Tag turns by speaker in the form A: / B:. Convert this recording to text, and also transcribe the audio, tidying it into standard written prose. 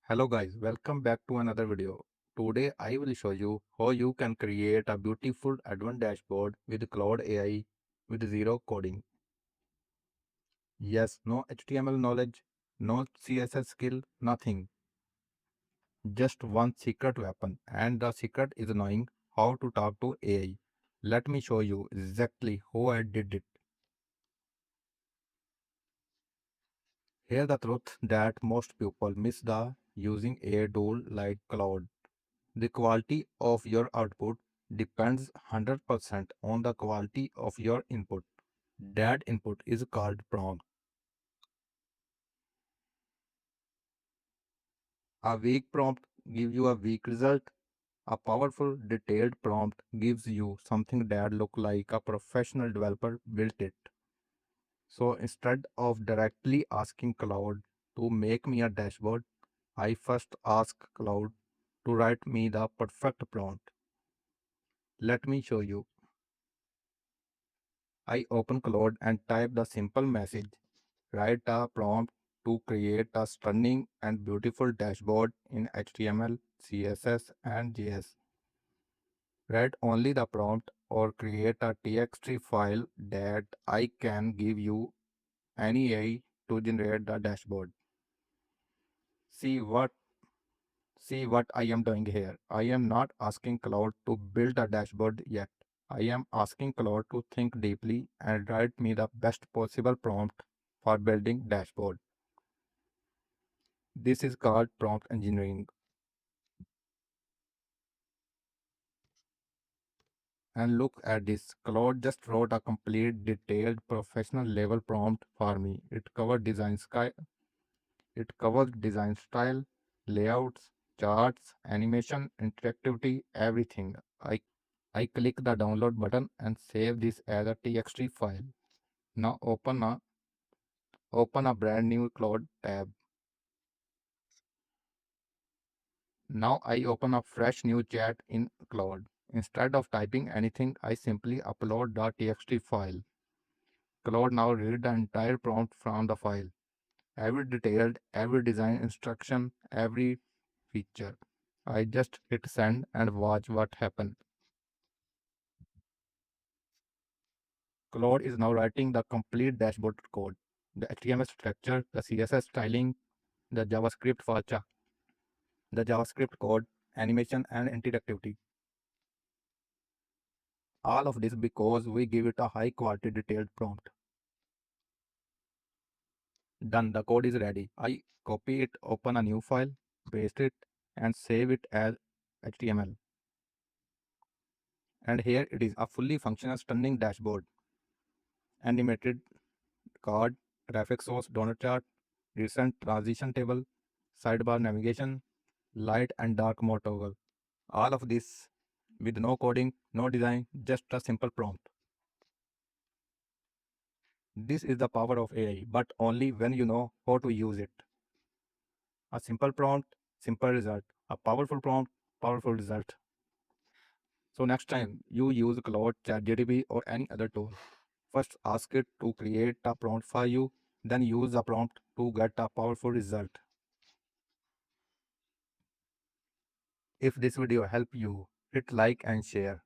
A: Hello guys, welcome back to another video. Today I will show you how you can create a beautiful advanced dashboard with Claude AI with zero coding. Yes, no HTML knowledge, no CSS skill, nothing. Just one secret weapon, and the secret is knowing how to talk to AI. Let me show you exactly how I did it. Here's the truth that most people miss the using AI tool like Claude. The quality of your output depends 100% on the quality of your input. That input is called prompt. A weak prompt gives you a weak result. A powerful, detailed prompt gives you something that looks like a professional developer built it. So instead of directly asking Cloud to make me a dashboard, I first ask Cloud to write me the perfect prompt. Let me show you. I open Claude and type the simple message. Write a prompt to create a stunning and beautiful dashboard in HTML, CSS, and JS. Write only the prompt or create a TXT file that I can give you any AI to generate the dashboard. See what See what I am doing here. I am not asking Claude to build a dashboard yet. I am asking Claude to think deeply and write me the best possible prompt for building dashboard. This is called prompt engineering. And look at this. Claude just wrote a complete detailed professional level prompt for me. It covers design style, layouts, charts, animation, interactivity, everything. I click the download button and save this as a TXT file. Now open a brand new Claude tab. Now I open a fresh new chat in Claude. Instead of typing anything, I simply upload the TXT file. Claude now read the entire prompt from the file. Every detailed, every design instruction, every feature. I just hit send and watch what happens. Claude is now writing the complete dashboard code. The HTML structure, the CSS styling, the JavaScript feature, the JavaScript code, animation and interactivity. All of this because we give it a high quality detailed prompt. Done, the code is ready. I copy it, open a new file, paste it and save it as HTML. And here it is, a fully functional stunning dashboard. Animated card, graphic source, donut chart, recent transition table, sidebar navigation, light and dark mode toggle. All of this with no coding, no design, just a simple prompt. This is the power of AI, but only when you know how to use it. A simple prompt, simple result. A powerful prompt, powerful result. So next time you use Claude, ChatGPT or any other tool, first ask it to create a prompt for you, then use the prompt to get a powerful result. If this video helped you, hit like and share.